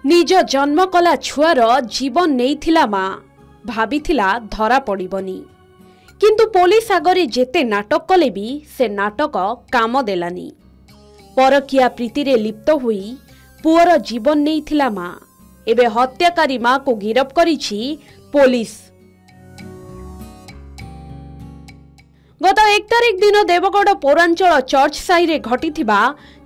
निज जन्म कला छुआर जीवन नेइथिला माँ भाबिथिला धरा पड़िबनी किंतु पुलिस आगरे जेते नाटक कले भी से नाटक काम देलानी। परकिया प्रीति रे लिप्त हुई पुअर जीवन नेइथिला माँ एबे हत्याकारी माँ को गिरफ करिछि पुलिस। गत 1 तारिख दिन देवगढ़ पौरांचल चर्च साई रे घटिथिबा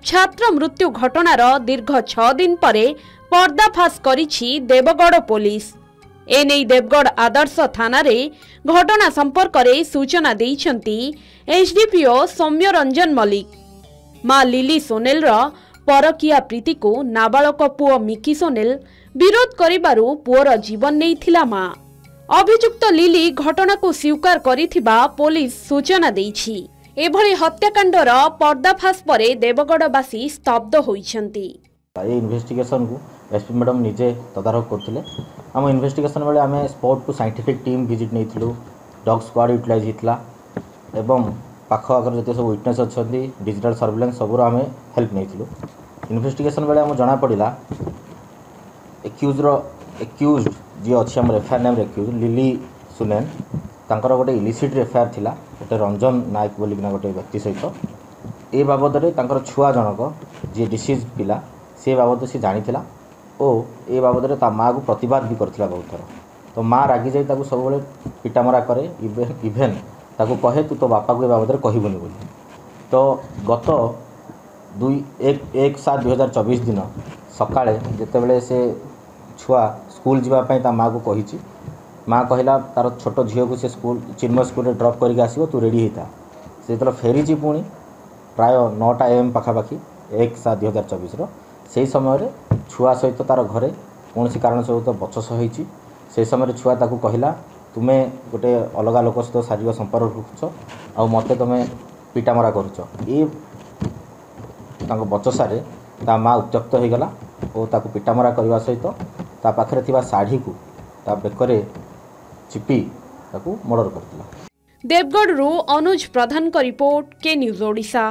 छात्र मृत्यु घटनार दीर्घ 6 दिन परे पर्दाफाश करिछि देवगढ़ पुलिस। एने देवगढ़ आदर्श थाना रे घटना संपर्क रे सूचना देइछंती एसडीपीओ सौम्य रंजन मल्लिक। माँ लिली सोनेल रो परकिया प्रीति को नाबालक पुओ मिकी सोनेल विरोध करिबारु पुओर जीवन नेइथिला माँ। अभियुक्त लिली घटना को स्वीकार करिथिबा पुलिस सूचना देइछि। एभली हत्याकांडर पर्दाफाश परे देवगढ़वासी स्तब्ध होइछंती। ये इन्वेस्टिगेशन को एसपी मैडम निजे तदारख करथिले। हम इन्वेस्टिगेशन बेले आम स्पॉट को साइंटिफिक टीम विजिट नहीं डॉग स्क्वाड यूटिलाइज होता एवं पाख आगे जो सब विटनेस अच्छा डिजिटल सर्वेलेंस सब आम हेल्प नहीं। इन्वेस्टिगेशन बेले आम जना पड़ा एक्यूज जी अच्छी आम एफआईआर नाम एक्यूज लिली सुनेन तांकर गोटे इलिसिट एफआईआर थिला गोटे रंजन नायक बोलिकिना गोटे व्यक्ति सहित ए बाबद तांकर छुआ जनक जी डिसीज पिला से बाबद से जानी और ए बाबद ता माँ को प्रतिवाद भी करथिला बहुत थर। तो माँ रागी जाई ताको सब पिटामरा करे इभेन ताको कहे तू तो बापा को ए बाबद कहबुनी बोली। तो गत 1/7/2024 दिन सकाळे जेतेबेले से छुआ स्कूल जीवाई ता माँ को कही माँ कहला तार छोट झील को से स्कूल चिन्मय स्कूल ड्रप करके आसो तू रेडी होता से जो फेरी पुणी प्राय 9टा AM पाखापाखि 1/7/2024 से समय छुआ सहित तार घरे कौन कारण सहित बचस होती से समय छुआ ताकू कहला तुमे गोटे अलग लोक सहित शारीरिक संपर्क रखुच आ मते तुम पिटामरा करुच ये बचसारे ता माँ उत्त्यक्त हो गला और ताकू पिटामरा करने सहित ता पाखरे थिबा साड़ी को ता बेकरे चिपी ताकू मर्डर करथिला। देवगढ़ रू अनुज प्रधान का रिपोर्ट के न्यूज ओडिशा।